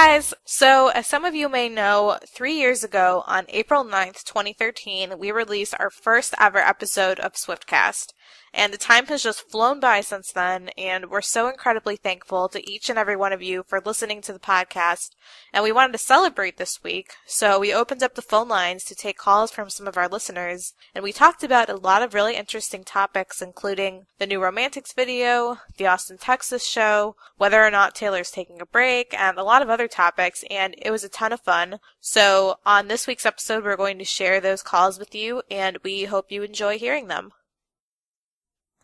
guys! So, as some of you may know, 3 years ago, on April 9th, 2013, we released our first ever episode of Swiftcast. And the time has just flown by since then, and we're so incredibly thankful to each and every one of you for listening to the podcast. And we wanted to celebrate this week, so we opened up the phone lines to take calls from some of our listeners, and we talked about a lot of really interesting topics, including the new Romantics video, the Austin, Texas show, whether or not Taylor's taking a break, and a lot of other topics, and it was a ton of fun. So on this week's episode, we're going to share those calls with you, and we hope you enjoy hearing them.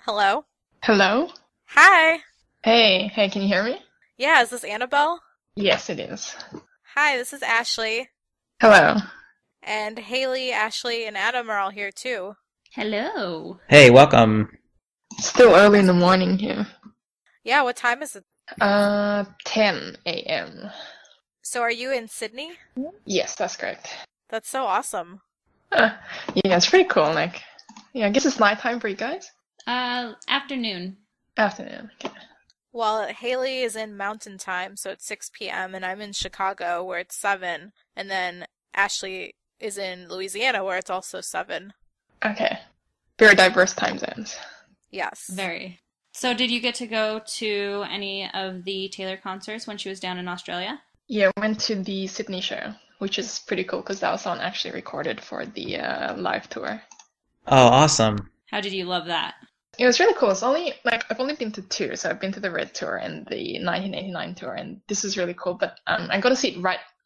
Hello? Hello? Hi! Hey, can you hear me? Yeah, is this Annabelle? Yes, it is. Hi, this is Ashley. Hello. And Haley, Ashley, and Adam are all here too. Hello. Hey, welcome. It's still early in the morning here. Yeah, what time is it? 10 a.m. So are you in Sydney? Yes, that's correct. That's so awesome. Yeah, it's pretty cool. I guess it's nighttime for you guys? Afternoon. Afternoon, okay. Well, Haley is in Mountain Time, so it's 6 p.m., and I'm in Chicago, where it's 7, and then Ashley is in Louisiana, where it's also 7. Okay. Very diverse time zones. Yes. Very. So did you get to go to any of the Taylor concerts when she was down in Australia? Yeah, I went to the Sydney show, which is pretty cool because that was one actually recorded for the live tour. Oh, awesome. How did you love that? It was really cool. It's only I've only been to 2, so I've been to the Red Tour and the 1989 tour, and this is really cool. But I got a seat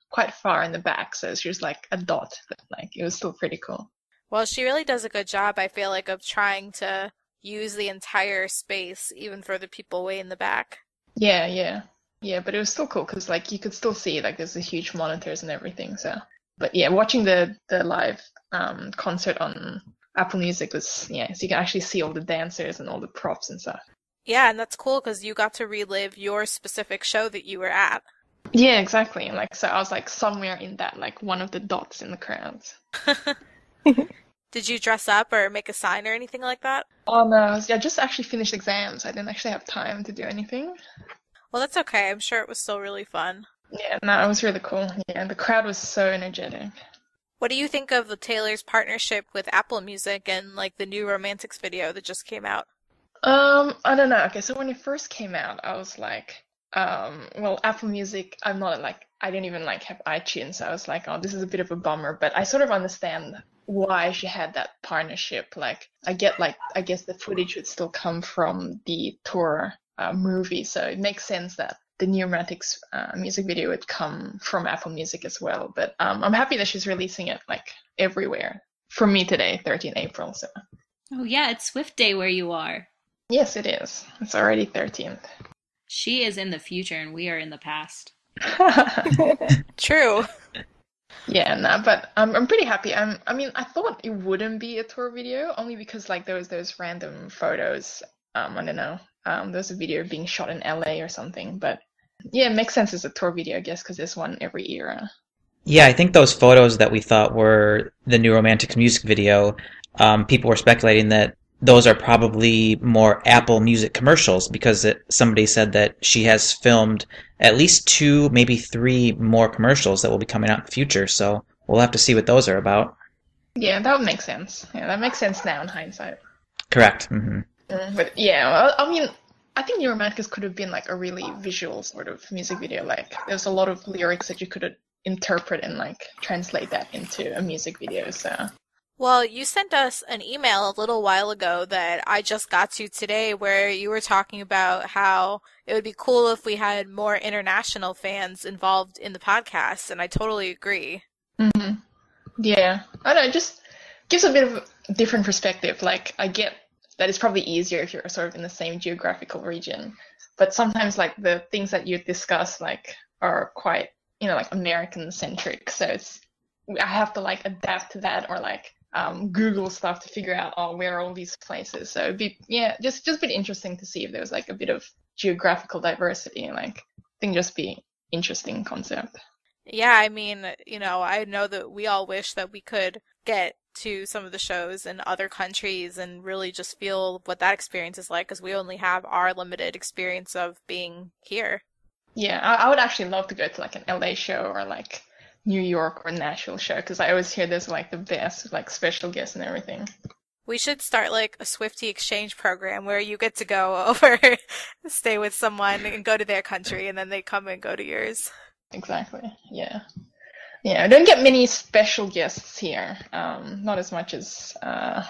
quite far in the back, so she was like a dot, but it was still pretty cool. Well, she really does a good job, I feel like, of trying to use the entire space, even for the people way in the back. Yeah, but it was still cool because you could still see there's the huge monitors and everything. So, but yeah, watching the live concert on Apple Music was, so you can actually see all the dancers and all the props and stuff. Yeah, and that's cool because you got to relive your specific show that you were at. Yeah, exactly. And so I was somewhere in that, one of the dots in the crowds. Did you dress up or make a sign or anything like that? Oh no, I just actually finished exams. I didn't actually have time to do anything. Well, that's okay. I'm sure it was still really fun. Yeah, no, it was really cool. Yeah, the crowd was so energetic. What do you think of the Taylor's partnership with Apple Music and the new Romantics video that just came out? I don't know. Okay, so when it first came out, I was well, Apple Music, I didn't even have iTunes. So I was oh, this is a bit of a bummer, but I sort of understand why she had that partnership. I get I guess the footage would still come from the tour movie, so it makes sense that the new Romantics music video would come from Apple Music as well. But I'm happy that she's releasing it everywhere. For me today, 13 April. So. Oh yeah, it's Swift Day where you are. Yes, it is. It's already 13th. She is in the future and we are in the past. True. Yeah, no, but I'm pretty happy. I mean, I thought it wouldn't be a tour video only because there was those random photos. I don't know. There was a video being shot in LA or something, but yeah, it makes sense as a tour video, I guess, because there's one every era. Yeah, I think those photos that we thought were the new Romantics music video, people were speculating that those are probably more Apple Music commercials because somebody said that she has filmed at least 2, maybe 3 more commercials that will be coming out in the future, so we'll have to see what those are about. Yeah, that would make sense. Yeah, that makes sense now in hindsight. Correct. Mm-hmm. But yeah, well, I mean, I think New Romantics could have been a really visual sort of music video. There's a lot of lyrics that you could interpret and translate that into a music video. So. Well, you sent us an email a little while ago that I just got to today where you were talking about how it would be cool if we had more international fans involved in the podcast, and I totally agree. Mm-hmm. Yeah, I don't know, it just gives a bit of a different perspective. I get that it's probably easier if you're sort of in the same geographical region, but sometimes the things that you discuss are quite American centric, so I have to adapt to that or Google stuff to figure out where are all these places. So it'd be just a bit interesting to see if there was a bit of geographical diversity. I think just be interesting concept. Yeah, I mean, I know that we all wish that we could get to some of the shows in other countries and really just feel what that experience is like because we only have our limited experience of being here. Yeah, I would actually love to go to like an LA show or like New York or Nashville show because I always hear there's like the best like special guests and everything. We should start like a Swiftie exchange program where you get to go over, stay with someone and go to their country and then they come and go to yours. Exactly. Yeah. Yeah, I don't get many special guests here. Not as much as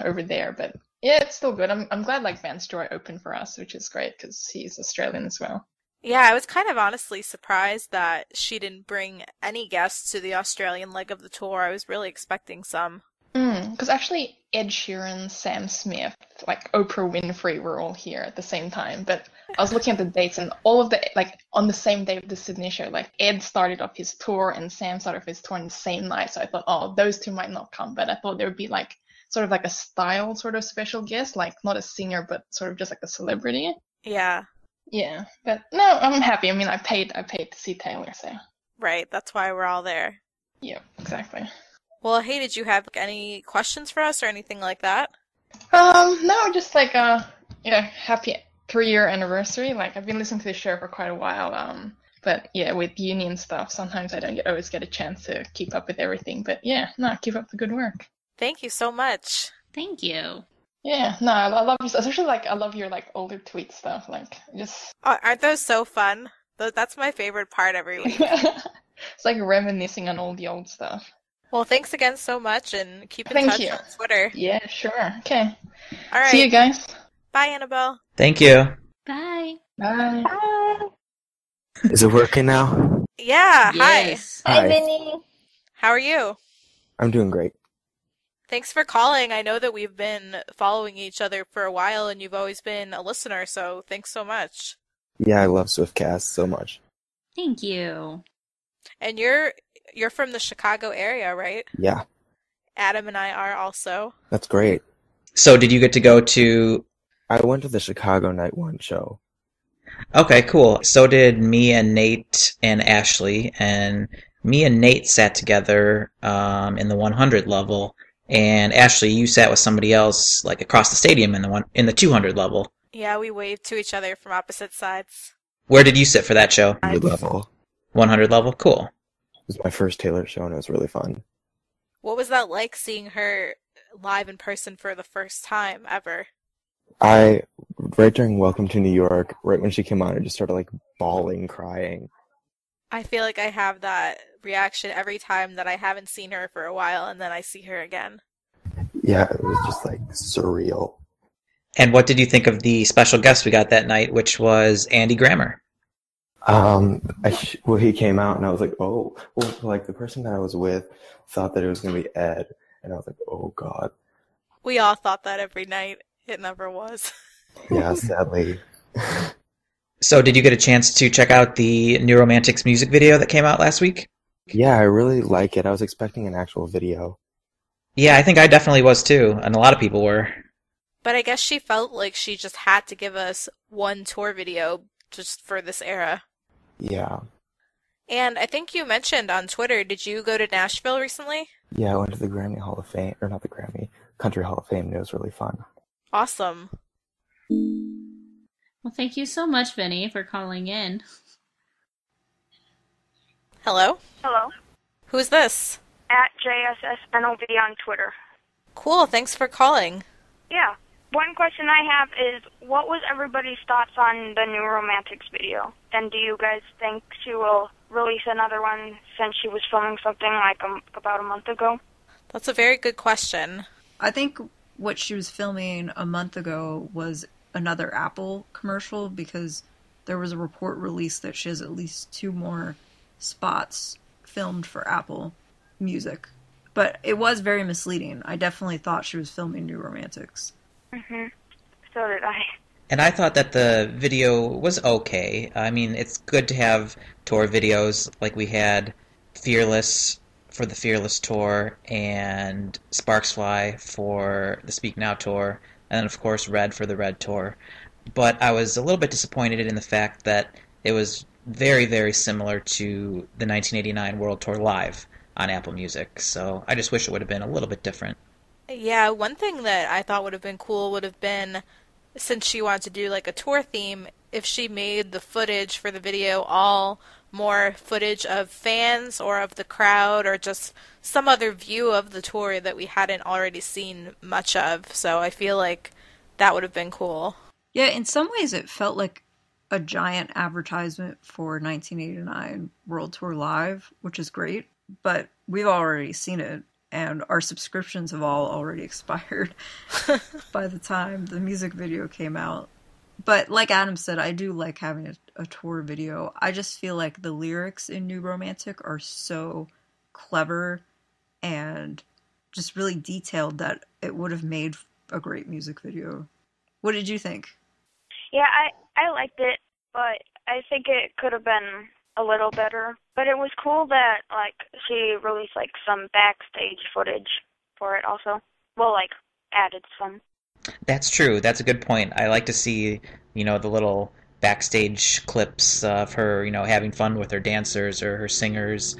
over there, but yeah, it's still good. I'm glad like Vance Joy opened for us, which is great because he's Australian as well. Yeah, I was kind of honestly surprised that she didn't bring any guests to the Australian leg of the tour. I was really expecting some. Because actually Ed Sheeran, Sam Smith, like Oprah Winfrey were all here at the same time. But I was looking at the dates and all of the, like on the same day of the Sydney show, like Ed started off his tour and Sam started off his tour on the same night. So I thought, oh, those two might not come. But I thought there would be like sort of like a style sort of special guest, like not a singer, but sort of just like a celebrity. Yeah. Yeah. But no, I'm happy. I mean, I paid to see Taylor, so. Right, that's why we're all there. Yeah, exactly. Well, hey, did you have any questions for us or anything like that? No, just like happy 3-year anniversary. Like I've been listening to the show for quite a while. But yeah, with uni and stuff, sometimes I don't always get a chance to keep up with everything. But yeah, no, keep up the good work. Thank you so much. Thank you. Yeah, no, I love you, especially like I love your like older tweet stuff. Like just Aren't those so fun? That's my favorite part every week. it's like reminiscing on all the old stuff. Well, thanks again so much, and keep in Thank touch you. on Twitter. Yeah, sure. Okay. All right. See you guys. Bye, Annabelle. Thank you. Bye. Bye. Is it working now? Yeah, Yes. Hi. Vinny. hi. How are you? I'm doing great. Thanks for calling. I know that we've been following each other for a while, and you've always been a listener, so thanks so much. Yeah, I love Swiftcast so much. Thank you. And you're from the Chicago area, right? Yeah, Adam and I are also. that's great. So did you get to go to... I went to the Chicago Night One show. Okay, cool. So did me and Nate and Ashley, and me and Nate sat together in the 100 level, and Ashley, you sat with somebody else like across the stadium in the 200 level. Yeah, we waved to each other from opposite sides. Where did you sit for that show? Good level. 100 level? Cool. It was my first Taylor show and it was really fun. What was that like seeing her live in person for the first time ever? Right during Welcome to New York, right when she came on, I just started like bawling, crying. I feel like I have that reaction every time that I haven't seen her for a while and then I see her again. Yeah, it was just like surreal. And what did you think of the special guest we got that night, which was Andy Grammer? Well, he came out and I was like, oh, well, like the person that I was with thought that it was going to be Ed. And I was like, oh God. We all thought that every night. It never was. Yeah, sadly. So did you get a chance to check out the New Romantics music video that came out last week? Yeah, I really like it. I was expecting an actual video. Yeah, I think I definitely was too, and a lot of people were. But I guess she felt like she just had to give us one tour video just for this era. Yeah. And I think you mentioned on Twitter, did you go to Nashville recently? Yeah, I went to the Grammy Hall of Fame, or not the Grammy, Country Hall of Fame, and it was really fun. Awesome. Well, thank you so much, Vinny, for calling in. Hello? Hello. Who's this? At JSSNOB on Twitter. Cool, thanks for calling. Yeah. One question I have is, what was everybody's thoughts on the New Romantics video? And do you guys think she will release another one since she was filming something like about a month ago? That's a very good question. I think what she was filming a month ago was another Apple commercial because there was a report released that she has at least 2 more spots filmed for Apple Music. But it was very misleading. I definitely thought she was filming New Romantics. Mm-hmm. So did I. And I thought that the video was okay. I mean, it's good to have tour videos like we had Fearless for the Fearless tour and Sparks Fly for the Speak Now tour, and then of course Red for the Red tour. But I was a little bit disappointed in the fact that it was very, very similar to the 1989 World Tour Live on Apple Music, so I just wish it would have been a little bit different. Yeah, one thing that I thought would have been cool would have been since she wanted to do like a tour theme, if she made the footage for the video all more footage of fans or of the crowd or just some other view of the tour that we hadn't already seen much of. So I feel like that would have been cool. Yeah, in some ways it felt like a giant advertisement for 1989 World Tour Live, which is great, but we've already seen it, and our subscriptions have all already expired by the time the music video came out. But like Adam said, I do like having a tour video. I just feel like the lyrics in New Romantic are so clever and just really detailed that it would have made a great music video. What did you think? Yeah, I liked it, but I think it could have been a little better. But it was cool that, like, she released, like, some backstage footage for it also. Well, like, added some. That's true. That's a good point. I like to see, the little backstage clips of her, having fun with her dancers or her singers.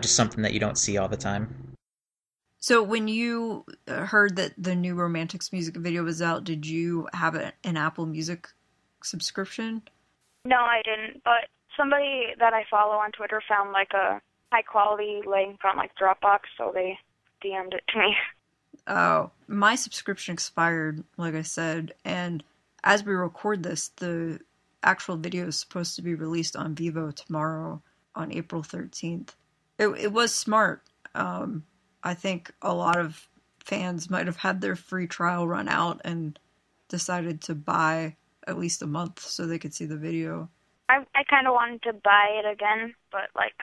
Just something that you don't see all the time. So when you heard that the New Romantics music video was out, did you have an Apple Music subscription? No, I didn't, but somebody that I follow on Twitter found, like, a high-quality link on, like, Dropbox, so they DM'd it to me. Oh, my subscription expired, like I said, and as we record this, the actual video is supposed to be released on Vivo tomorrow on April 13th. It was smart. I think a lot of fans might have had their free trial run out and decided to buy at least a month so they could see the video. I kind of wanted to buy it again, but, like,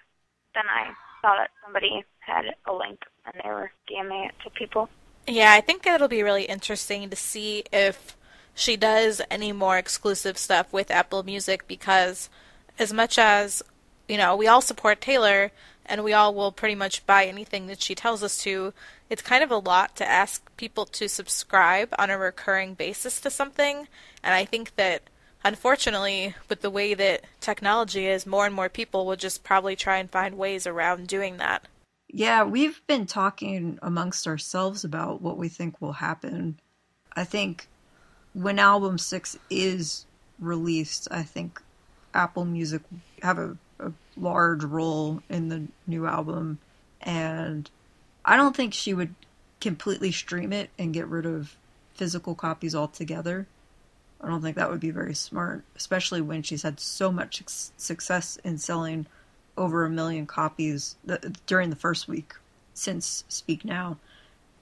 then I saw that somebody had a link and they were DMing it to people. Yeah, I think it'll be really interesting to see if she does any more exclusive stuff with Apple Music, because as much as, we all support Taylor and we all will pretty much buy anything that she tells us to, it's kind of a lot to ask people to subscribe on a recurring basis to something. And I think that, unfortunately, with the way that technology is, more and more people will just probably try and find ways around doing that. Yeah, we've been talking amongst ourselves about what we think will happen. I think when album 6 is released, I think Apple Music will have a large role in the new album, and I don't think she would completely stream it and get rid of physical copies altogether. I don't think that would be very smart, especially when she's had so much success in selling over 1 million copies during the first week since Speak Now.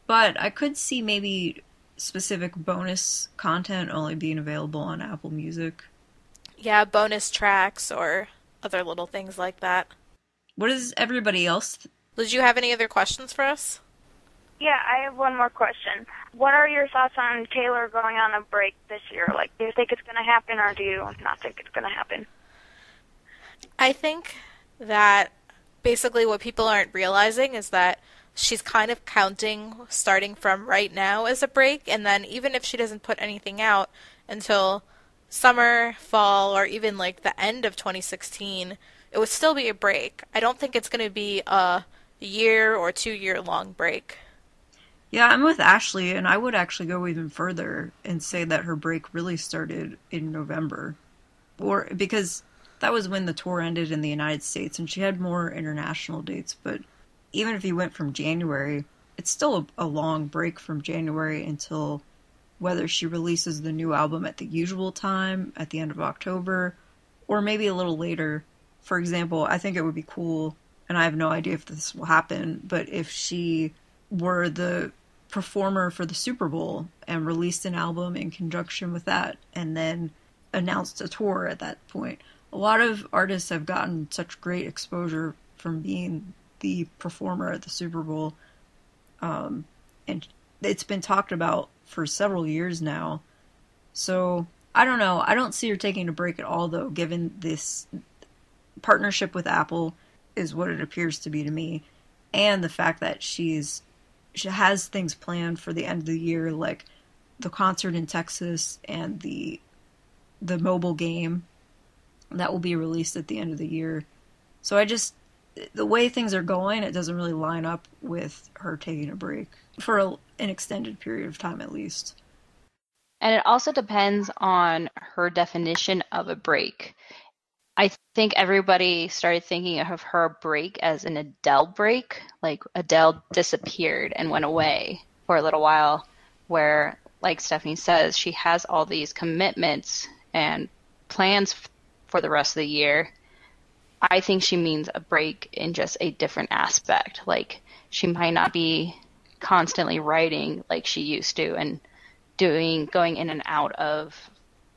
But I could see maybe specific bonus content only being available on Apple Music. Yeah, bonus tracks or other little things like that. What does everybody else Did you have any other questions for us? Yeah, I have one more question. What are your thoughts on Taylor going on a break this year? Like, do you think it's going to happen, or do you not think it's going to happen? I think that basically what people aren't realizing is that she's kind of counting starting from right now as a break, and then even if she doesn't put anything out until summer, fall, or even like the end of 2016, it would still be a break. I don't think it's going to be a year or 2 year long break. Yeah, I'm with Ashley, and I would actually go even further and say that her break really started in November. Or because that was when the tour ended in the United States, and she had more international dates. But even if you went from January, it's still a long break from January until whether she releases the new album at the usual time, at the end of October, or maybe a little later. For example, I think it would be cool, and I have no idea if this will happen, but if she were the performer for the Super Bowl and released an album in conjunction with that, and then announced a tour at that point. A lot of artists have gotten such great exposure from being the performer at the Super Bowl, and it's been talked about for several years now. So, I don't know. I don't see her taking a break at all, though, given this partnership with Apple is what it appears to be to me, and the fact that she has things planned for the end of the year, like the concert in Texas and the mobile game that will be released at the end of the year. So the way things are going, it doesn't really line up with her taking a break for an extended period of time, at least. And it also depends on her definition of a break. I think everybody started thinking of her break as an Adele break, like Adele disappeared and went away for a little while, where, like Stephanie says, she has all these commitments and plans for the rest of the year. I think she means a break in just a different aspect. Like, she might not be constantly writing like she used to and going in and out of,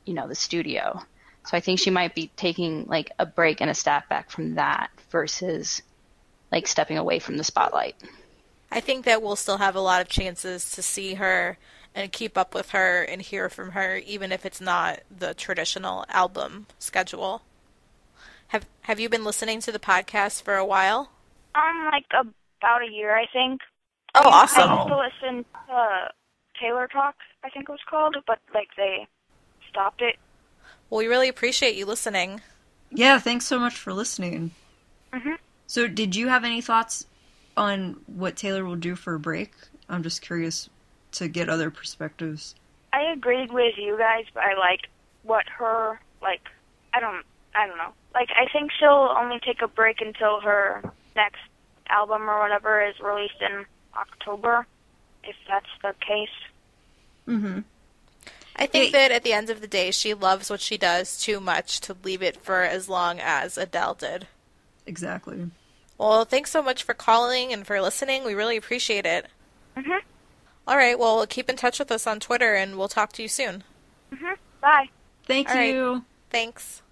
the studio. So I think she might be taking like a break and a step back from that versus like stepping away from the spotlight. I think that we'll still have a lot of chances to see her and keep up with her and hear from her, even if it's not the traditional album schedule. Have you been listening to the podcast for a while? Like about a year, I think. Oh, awesome. I used to listen to Taylor Talk, I think it was called, but like they stopped it. Well, we really appreciate you listening. Yeah, thanks so much for listening. Mm-hmm. So, did you have any thoughts on what Taylor will do for a break? I'm just curious to get other perspectives. I agreed with you guys, but I like what her, like, I don't know. Like, I think she'll only take a break until her next album or whatever is released in October, if that's the case. Mm-hmm. I think that at the end of the day, she loves what she does too much to leave it for as long as Adele did. Exactly. Well, thanks so much for calling and for listening. We really appreciate it. Mm-hmm. All right, well, keep in touch with us on Twitter, and we'll talk to you soon. Mm-hmm. Bye. Thank All you. right. Thanks.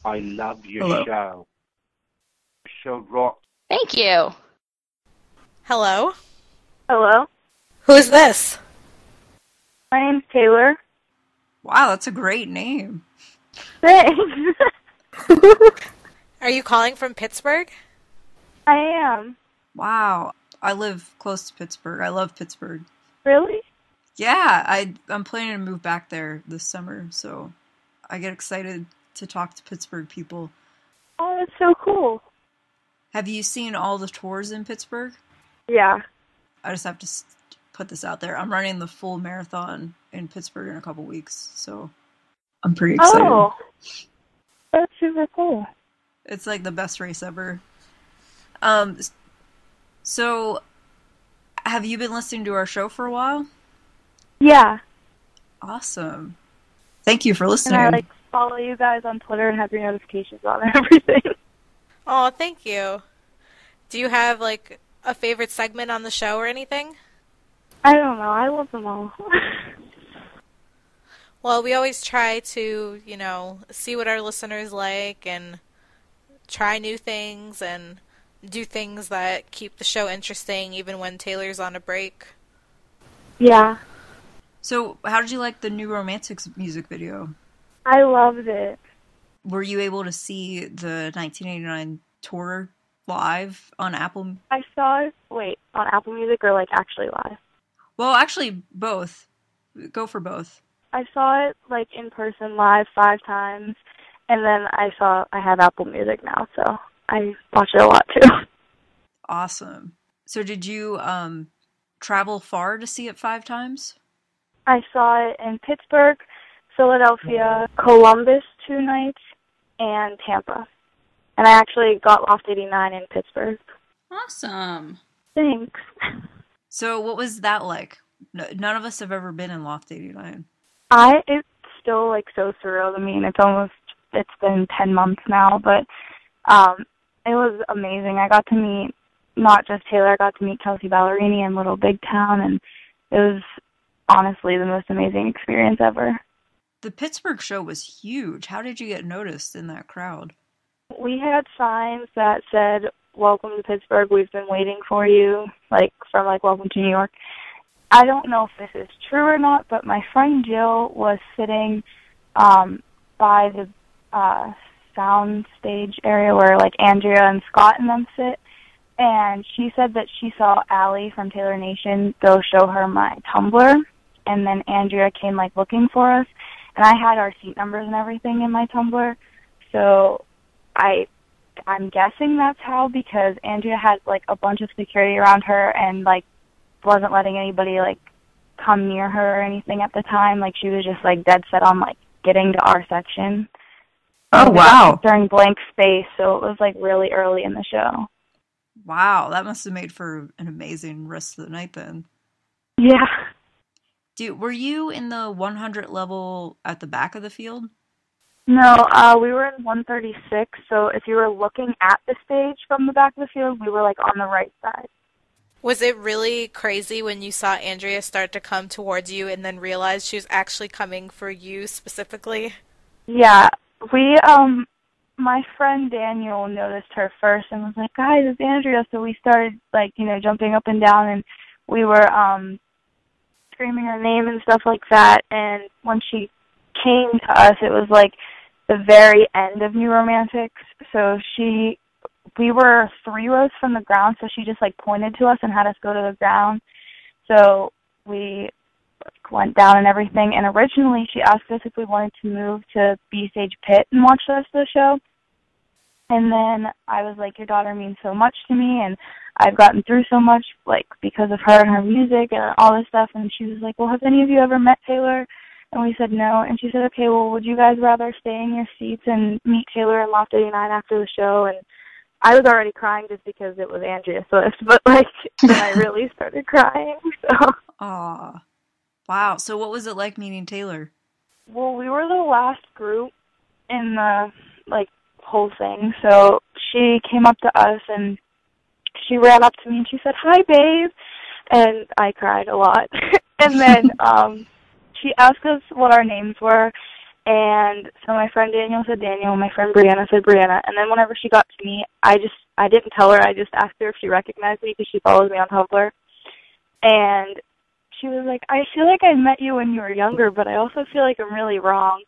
I love your Hello. show. The show rocks. Thank you. Hello? Hello. Who is this? My name's Taylor. Wow, that's a great name. Thanks. Are you calling from Pittsburgh? I am. Wow. I live close to Pittsburgh. I love Pittsburgh. Really? Yeah, I'm planning to move back there this summer, so I get excited to talk to Pittsburgh people. Oh, that's so cool. Have you seen all the tours in Pittsburgh? Yeah. I just have to put this out there. I'm running the full marathon in Pittsburgh in a couple weeks, so I'm pretty excited. Oh, that's super cool. It's like the best race ever. So have you been listening to our show for a while? Yeah. Awesome. Thank you for listening. And I follow you guys on Twitter and have your notifications on and everything. Oh, thank you. Do you have, like, a favorite segment on the show or anything? I don't know. I love them all. Well, we always try to, see what our listeners like and try new things and do things that keep the show interesting even when Taylor's on a break. Yeah. So, how did you like the New Romantics music video? I loved it. Were you able to see the 1989 tour live on Apple? I saw it, on Apple Music or, like, actually live? Well, actually, both. Go for both. I saw it, like, in person live 5 times, and then I have Apple Music now, so I watch it a lot, too. Awesome. So did you travel far to see it 5 times? I saw it in Pittsburgh, Philadelphia, Columbus 2 nights, and Tampa. And I actually got Loft 89 in Pittsburgh. Awesome. Thanks. So what was that like? None of us have ever been in Loft 89. It's still, like, so surreal to me, and it's been 10 months now, but it was amazing. I got to meet not just Taylor, I got to meet Kelsey Ballerini in Little Big Town, and it was honestly the most amazing experience ever. The Pittsburgh show was huge. How did you get noticed in that crowd? We had signs that said, "Welcome to Pittsburgh, we've been waiting for you," from Welcome to New York. I don't know if this is true or not, but my friend Jill was sitting by the sound stage area where, Andrea and Scott and them sit, and she said that she saw Allie from Taylor Nation go show her my Tumblr, and then Andrea came, looking for us, and I had our seat numbers and everything in my Tumblr, so I'm guessing that's how, because Andrea had, a bunch of security around her and, wasn't letting anybody, come near her or anything at the time. Like, she was just, like, dead set on, like, getting to our section. Oh, wow. During blank space, so it was, like, really early in the show. Wow, that must have made for an amazing rest of the night then. Yeah. Dude, were you in the 100 level at the back of the field? No, we were in 136, so if you were looking at the stage from the back of the field, we were, like, on the right side. Was it really crazy when you saw Andrea start to come towards you and then realized she was actually coming for you specifically? Yeah, my friend Daniel noticed her first and was like, guys, it's Andrea, so we started, like, you know, jumping up and down, and we were, screaming her name and stuff like that, and when she came to us, it was, like, the very end of New Romantics, so we were 3 rows from the ground, so she just, like, pointed to us and had us go to the ground. So we went down and everything, and originally she asked us if we wanted to move to B-Stage Pit and watch the rest of the show. And then I was like, your daughter means so much to me, and I've gotten through so much, like, because of her and her music and all this stuff. And she was like, well, have any of you ever met Taylor? And we said no. And she said, okay, well, would you guys rather stay in your seats and meet Taylor in Loft 89 after the show? And I was already crying just because it was Andrea Swift, but, like, then I really started crying, so. Aw. Wow, so what was it like meeting Taylor? Well, we were the last group in the, like, whole thing, so she came up to us, and she ran up to me, and she said, hi, babe, and I cried a lot. And then she asked us what our names were, and so my friend Daniel said Daniel, and my friend Brianna said Brianna. And then whenever she got to me, I didn't tell her. I just asked her if she recognized me because she follows me on Tumblr. And she was like, I feel like I met you when you were younger, but I also feel like I'm really wrong.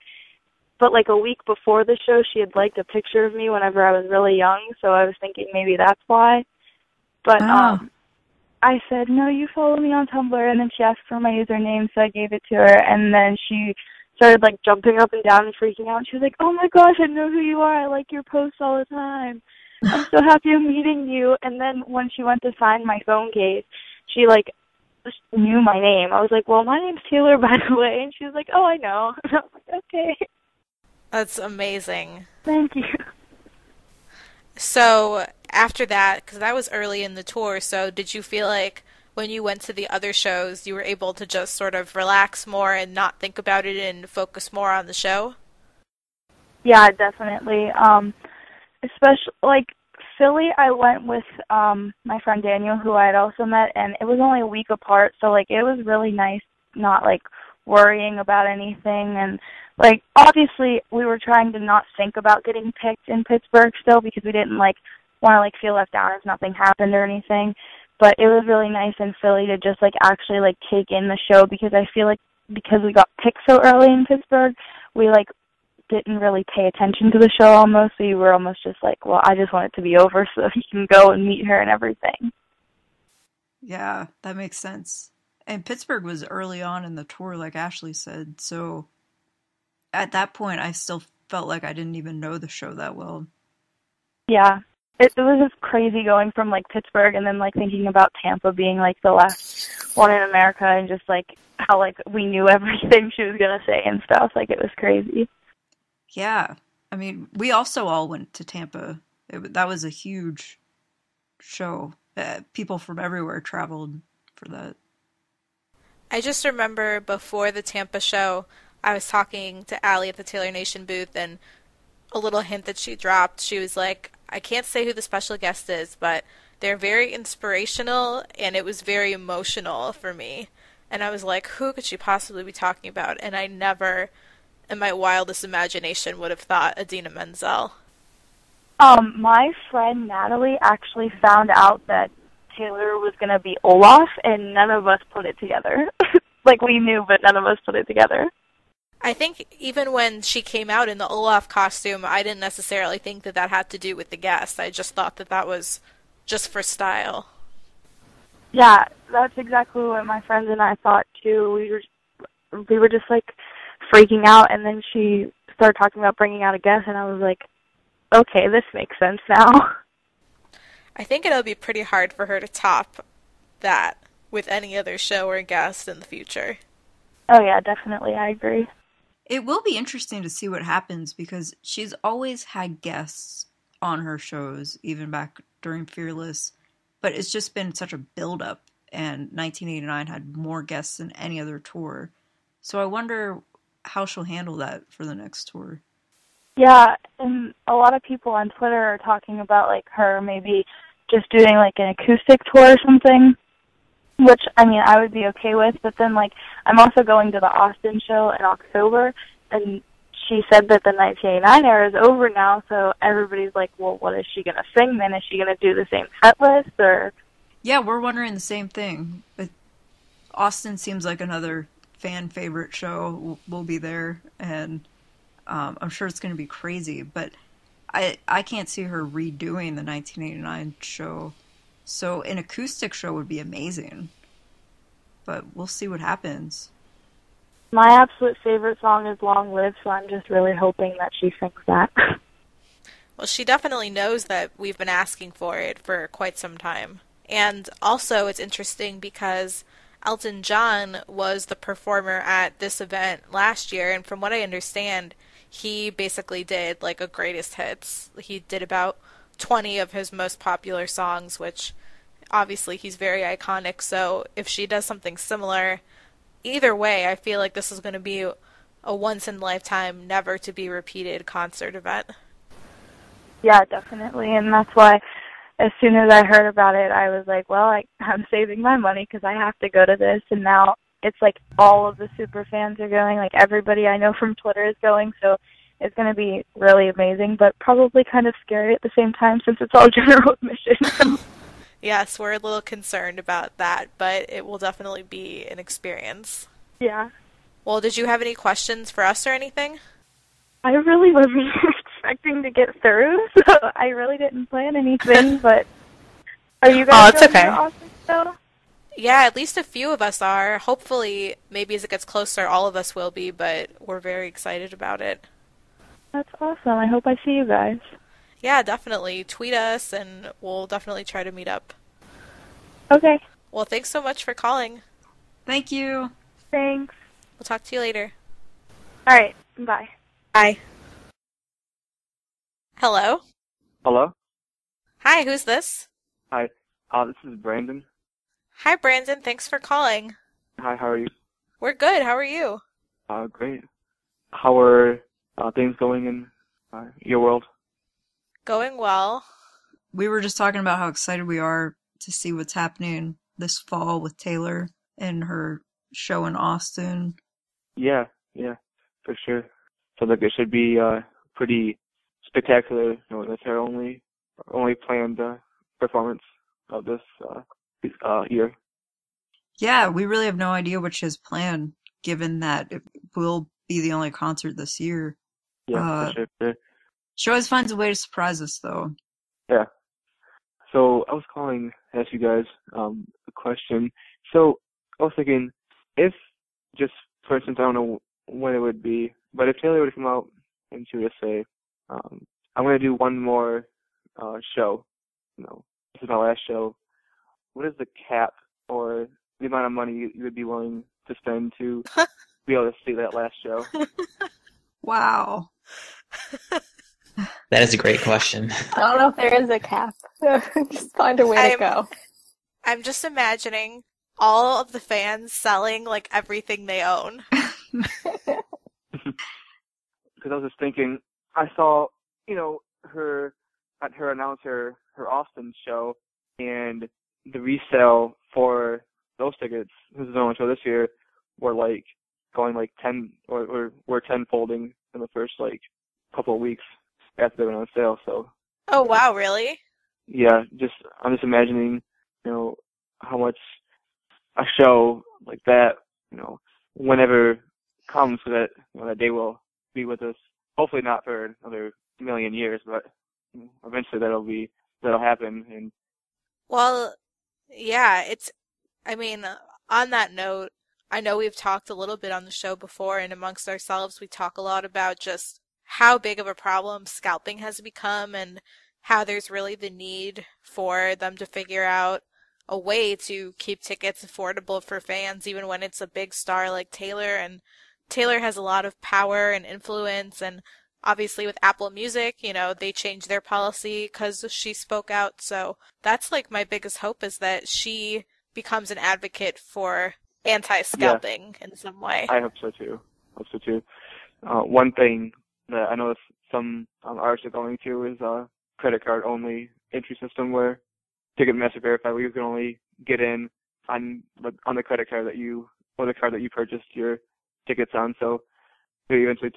But, like, a week before the show, she had liked a picture of me whenever I was really young, so I was thinking maybe that's why. But I said, no, you follow me on Tumblr. And then she asked for my username, so I gave it to her. And then she started, like, jumping up and down and freaking out. She was like, oh, my gosh, I know who you are. I like your posts all the time. I'm so happy I'm meeting you. And then when she went to sign my phone case, she, like, just knew my name. I was like, well, my name's Taylor, by the way. And she was like, oh, I know. And I was like, okay. That's amazing. Thank you. So after that, because that was early in the tour, so did you feel like when you went to the other shows, you were able to just sort of relax more and not think about it and focus more on the show? Yeah, definitely. Especially, like, Philly, I went with my friend Daniel, who I had also met, and it was only a week apart, so, like, it was really nice not, like, worrying about anything. And, like, obviously we were trying to not think about getting picked in Pittsburgh still because we didn't, like, want to, like, feel left out if nothing happened or anything. But it was really nice in Philly to just, like, actually, like, take in the show because I feel like because we got picked so early in Pittsburgh, we, like, didn't really pay attention to the show almost. We were almost just like, well, I just want it to be over so he can go and meet her and everything. Yeah, that makes sense. And Pittsburgh was early on in the tour, like Ashley said, so at that point I still felt like I didn't even know the show that well. Yeah. It was just crazy going from, like, Pittsburgh and then, like, thinking about Tampa being, like, the last one in America and just, like, how, like, we knew everything she was going to say and stuff. Like, it was crazy. Yeah. I mean, we also all went to Tampa. That was a huge show. People from everywhere traveled for that. I just remember before the Tampa show, I was talking to Allie at the Taylor Nation booth, and a little hint that she dropped, she was like, I can't say who the special guest is, but they're very inspirational, and it was very emotional for me. And I was like, who could she possibly be talking about? And I never, in my wildest imagination, would have thought Idina Menzel. My friend Natalie actually found out that Taylor was going to be Olaf, and none of us put it together. Like, we knew, but none of us put it together. I think even when she came out in the Olaf costume, I didn't necessarily think that that had to do with the guest. I just thought that that was just for style. Yeah, that's exactly what my friends and I thought, too. We were just, like, freaking out, and then she started talking about bringing out a guest, and I was like, okay, this makes sense now. I think it'll be pretty hard for her to top that. with any other show or guest in the future. Oh yeah, definitely, I agree. It will be interesting to see what happens because she's always had guests on her shows, even back during Fearless, but it's just been such a build-up, and 1989 had more guests than any other tour. So I wonder how she'll handle that for the next tour. Yeah, and a lot of people on Twitter are talking about like her maybe just doing like an acoustic tour or something, which I mean I would be okay with. But then like I'm also going to the Austin show in October, and she said that the 1989 era is over now. So everybody's like, well, what is she gonna sing then? Is she gonna do the same set list or? Yeah, we're wondering the same thing. But Austin seems like another fan favorite show. We'll be there, and I'm sure it's going to be crazy, but I can't see her redoing the 1989 show. So an acoustic show would be amazing. But we'll see what happens. My absolute favorite song is Long Live, so I'm just really hoping that she sings that. Well, she definitely knows that we've been asking for it for quite some time. And also it's interesting because Elton John was the performer at this event last year, and from what I understand, he basically did like a greatest hits. He did about 20 of his most popular songs, which obviously he's very iconic. So if she does something similar, either way, I feel like this is going to be a once-in-a-lifetime, never-to-be-repeated concert event. Yeah, definitely, and that's why as soon as I heard about it, I was like, well, I'm saving my money because I have to go to this, and now it's like all of the super fans are going, like everybody I know from Twitter is going, so it's going to be really amazing, but probably kind of scary at the same time since it's all general admission. Yes, we're a little concerned about that, but it will definitely be an experience. Yeah. Well, did you have any questions for us or anything? I really wasn't expecting to get through, so I really didn't plan anything, but are you guys it's going okay. to Austin still? Yeah, at least a few of us are. Hopefully, maybe as it gets closer, all of us will be, but we're very excited about it. That's awesome. I hope I see you guys. Yeah, definitely. Tweet us, and we'll definitely try to meet up. Okay. Well, thanks so much for calling. Thank you. Thanks. We'll talk to you later. All right. Bye. Bye. Hello? Hello? Hi, who's this? Hi. This is Brandon. Hi, Brandon. Thanks for calling. Hi, how are you? We're good. How are you? Great. How are things going in your world? Going well. We were just talking about how excited we are to see what's happening this fall with Taylor and her show in Austin. Yeah, for sure. So like it should be pretty spectacular. You know, that's our only planned performance of this year. Yeah, we really have no idea what she has planned, given that it will be the only concert this year. Yeah, for sure. She always finds a way to surprise us, though. Yeah. So I was calling to ask you guys a question. So I was thinking, if just for instance, I don't know when it would be, but if Taylor would come out and she would just say, I'm going to do one more show, you know, this is my last show, what is the cap or the amount of money you would be willing to spend to be able to see that last show? Wow. That is a great question. I don't know if there is a cap. Just find a way to go. I'm just imagining all of the fans selling like everything they own. Because I was just thinking, I saw, you know, her announce her Austin show, and the resale for those tickets, this is the only show this year, were like going like 10 or were 10-folding in the first like couple of weeks after they went on sale. So. Oh wow, really? Yeah, I'm just imagining, you know, how much a show like that, you know, whenever comes, so that, you know, that day will be with us. Hopefully not for another million years, but eventually that'll happen. And well, yeah, I mean, on that note, I know we've talked a little bit on the show before, and amongst ourselves we talk a lot about just how big of a problem scalping has become and how there's really the need for them to figure out a way to keep tickets affordable for fans, even when it's a big star like Taylor. And Taylor has a lot of power and influence, and obviously with Apple Music, they changed their policy because she spoke out. So that's like my biggest hope, is that she becomes an advocate for anti-scalping in some way. I hope so too. One thing that I know some artists are going to is a credit card only entry system where Ticketmaster Verify, where you can only get in on the credit card or the card that you purchased your tickets on. So maybe eventually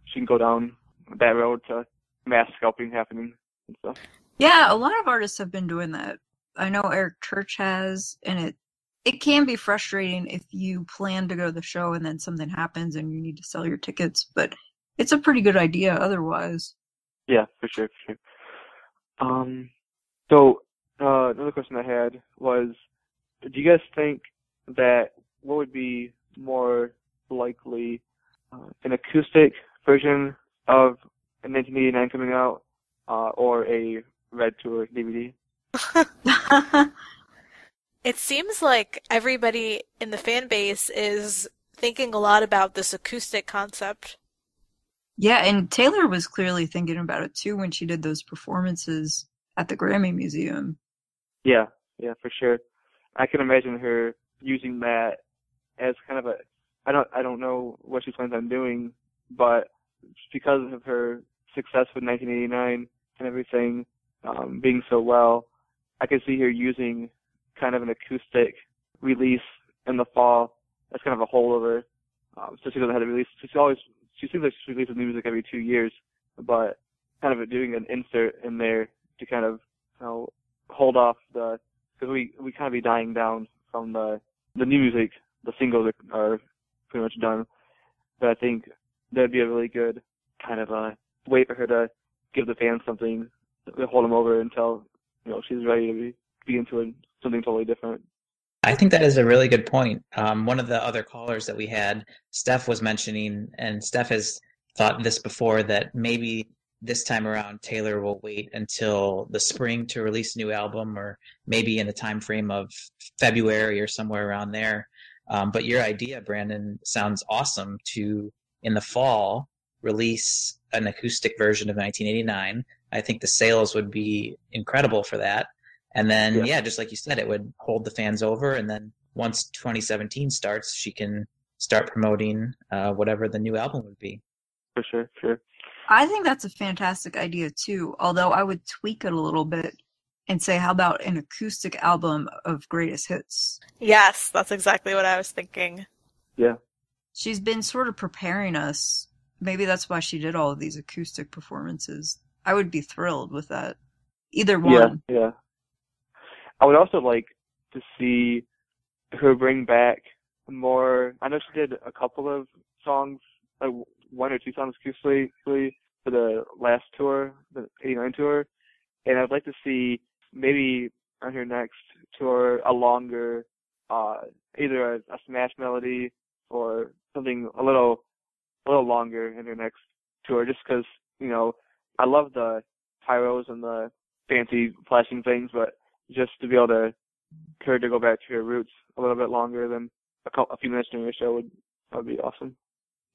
she can go down that road to mass scalping happening and stuff. Yeah, a lot of artists have been doing that. I know Eric Church has, and it can be frustrating if you plan to go to the show and then something happens and you need to sell your tickets, but it's a pretty good idea otherwise. Yeah, for sure. So another question I had was, do you guys think that what would be more likely, an acoustic version of 1989 coming out, or a Red Tour DVD? It seems like everybody in the fan base is thinking a lot about this acoustic concept. Yeah, and Taylor was clearly thinking about it too when she did those performances at the Grammy Museum. Yeah, for sure. I can imagine her using that as kind of I don't know what she plans on doing, but because of her success with 1989 and everything being so well, I could see her using kind of an acoustic release in the fall. That's kind of a holdover. So she doesn't have to release. She seems like she releases new music every 2 years, but kind of doing an insert in there to kind of hold off because we kind of be dying down from the new music. The singles are pretty much done, but I think that'd be a really good kind of way for her to give the fans something to hold them over until she's ready to be into something totally different. I think that is a really good point. One of the other callers that we had, Steph, was mentioning, and Steph has thought this before, that maybe this time around Taylor will wait until the spring to release a new album, or maybe in the time frame of February or somewhere around there. But your idea, Brandon, sounds awesome, to, in the fall, release an acoustic version of 1989. I think the sales would be incredible for that. And then, just like you said, it would hold the fans over. And then once 2017 starts, she can start promoting whatever the new album would be. For sure. I think that's a fantastic idea too, although I would tweak it a little bit and say, how about an acoustic album of greatest hits? Yes, that's exactly what I was thinking. Yeah. She's been sort of preparing us. Maybe that's why she did all of these acoustic performances. I would be thrilled with that. Either one. Yeah. I would also like to see her bring back more. I know she did a couple of songs, like 1 or 2 songs acoustically for the last tour, the 89 tour. And I'd like to see maybe on her next tour a longer, either a smash melody or something a little longer in her next tour, just because, I love the pyros and the fancy flashing things, but just to be able to her to go back to her roots a little bit longer than a few minutes during the show would be awesome.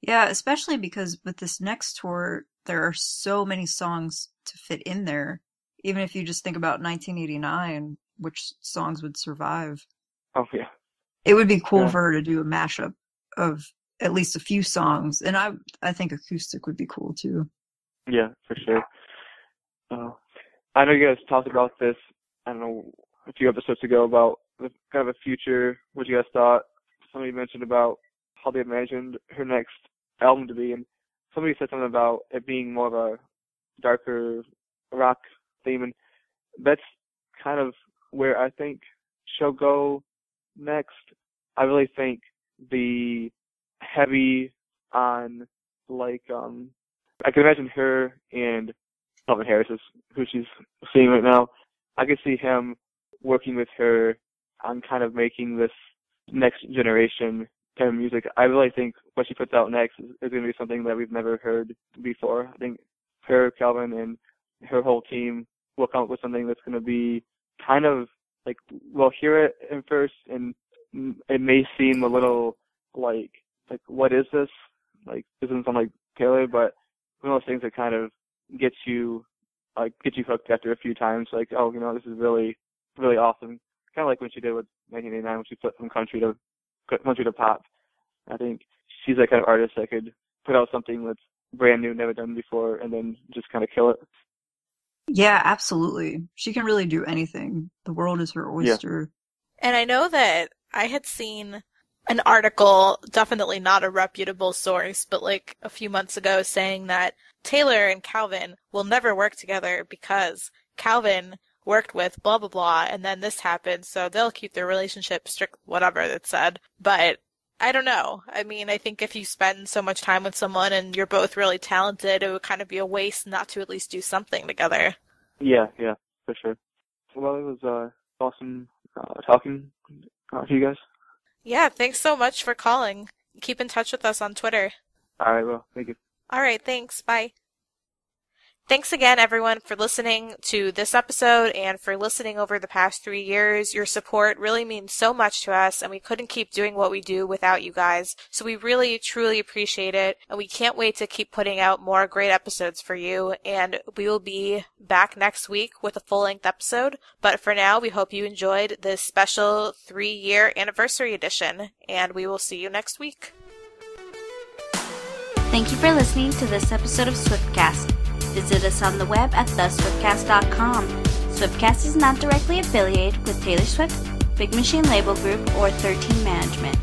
Yeah, especially because with this next tour, there are so many songs to fit in there. Even if you just think about 1989, which songs would survive. Oh, yeah. It would be cool for her to do a mashup of at least a few songs. And I think acoustic would be cool, too. Yeah, for sure. I know you guys talked about this, I don't know, a few episodes ago, about kind of a future, what you guys thought. Somebody mentioned about how they imagined her next album to be, and somebody said something about it being more of a darker rock theme, and that's kind of where I think she'll go next. I really think the heavy on, like, I can imagine her and Calvin Harris is who she's seeing right now. I could see him working with her on kind of making this next generation kind of music. I really think what she puts out next is going to be something that we've never heard before. I think her, Calvin, and her whole team will come up with something that's going to be kind of like we'll hear it in first, and it may seem a little like what is this? Like, doesn't sound like Taylor, but one of those things that kind of gets you hooked after a few times. Like, oh, this is really, really awesome. Kind of like when she did with 1989, when she flipped from country to pop. I think she's that kind of artist that could put out something that's brand new, never done before, and then just kind of kill it. Yeah, absolutely. She can really do anything. The world is her oyster. Yeah. And I know that I had seen an article, definitely not a reputable source, but like a few months ago, saying that Taylor and Calvin will never work together because Calvin worked with blah blah blah, and then this happened, so they'll keep their relationship strict, whatever that said. But I don't know. I mean, I think if you spend so much time with someone and you're both really talented, it would kind of be a waste not to at least do something together. Yeah, for sure. Well, it was awesome talking to you guys. Yeah, thanks so much for calling. Keep in touch with us on Twitter. All right, well, thank you. All right, thanks. Bye. Thanks again, everyone, for listening to this episode and for listening over the past 3 years. Your support really means so much to us, and we couldn't keep doing what we do without you guys. So we really, truly appreciate it, and we can't wait to keep putting out more great episodes for you. And we will be back next week with a full-length episode. But for now, we hope you enjoyed this special 3-year anniversary edition, and we will see you next week. Thank you for listening to this episode of Swiftcast. Visit us on the web at theswiftcast.com. Swiftcast is not directly affiliated with Taylor Swift, Big Machine Label Group, or 13 Management.